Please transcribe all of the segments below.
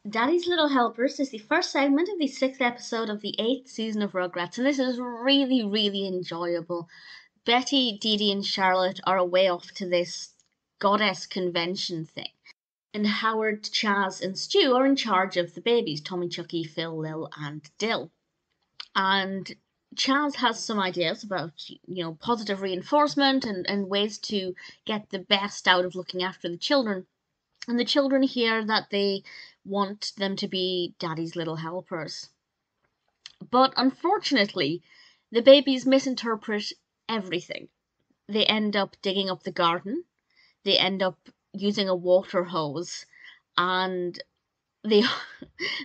Daddy's Little Helpers is the first segment of the 6th episode of the 8th season of Rugrats, and this is really, really enjoyable. Betty, Didi, and Charlotte are away off to this goddess convention thing, and Howard, Chaz, and Stu are in charge of the babies, Tommy, Chuckie, Phil, Lil, and Dill. And Chaz has some ideas about, positive reinforcement and ways to get the best out of looking after the children. And the children hear that they want them to be Daddy's little helpers. But unfortunately, the babies misinterpret everything. They end up digging up the garden, they end up using a water hose, and they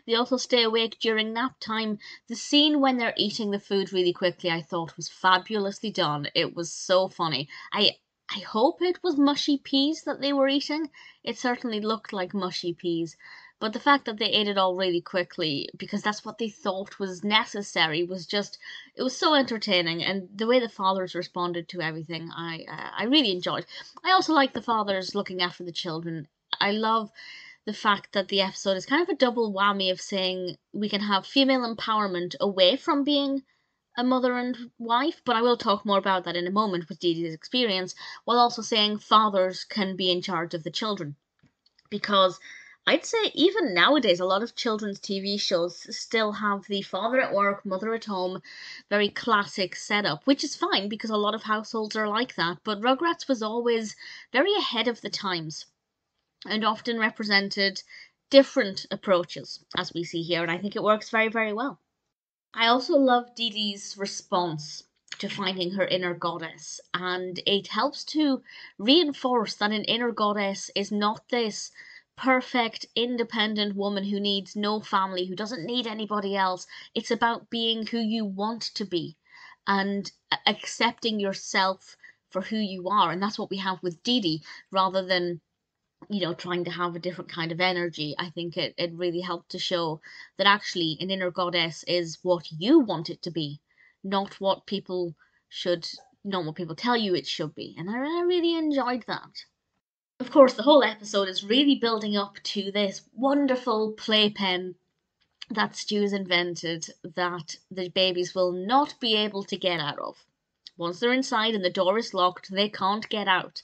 they also stay awake during nap time. The scene when they're eating the food really quickly, I thought was fabulously done. It was so funny. I hope it was mushy peas that they were eating. It certainly looked like mushy peas. But the fact that they ate it all really quickly, because that's what they thought was necessary, it was so entertaining. And the way the fathers responded to everything, I really enjoyed. I also like the fathers looking after the children. I love the fact that the episode is kind of a double whammy of saying we can have female empowerment away from being a mother and wife, but I will talk more about that in a moment with Didi's experience, while also saying fathers can be in charge of the children. Because I'd say even nowadays, a lot of children's TV shows still have the father at work, mother at home, very classic setup, which is fine because a lot of households are like that, but Rugrats was always very ahead of the times and often represented different approaches, as we see here, and I think it works very, very well. I also love Didi's response to finding her inner goddess, and it helps to reinforce that an inner goddess is not this perfect, independent woman who needs no family, who doesn't need anybody else. It's about being who you want to be and accepting yourself for who you are, and that's what we have with Didi, rather than trying to have a different kind of energy. I think it really helped to show that actually an inner goddess is what you want it to be, not what people should, not what people tell you it should be. And I really enjoyed that. Of course, the whole episode is really building up to this wonderful playpen that Stu's invented that the babies will not be able to get out of. Once they're inside and the door is locked, they can't get out,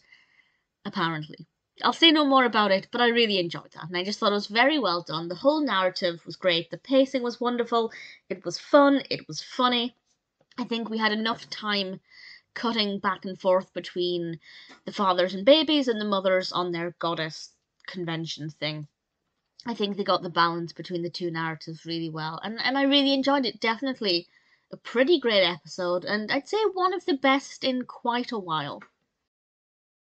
apparently. I'll say no more about it, but I really enjoyed that, and I just thought it was very well done. The whole narrative was great, the pacing was wonderful, it was fun, it was funny. I think we had enough time cutting back and forth between the fathers and babies and the mothers on their goddess convention thing. I think they got the balance between the two narratives really well, and I really enjoyed it. Definitely a pretty great episode, and I'd say one of the best in quite a while.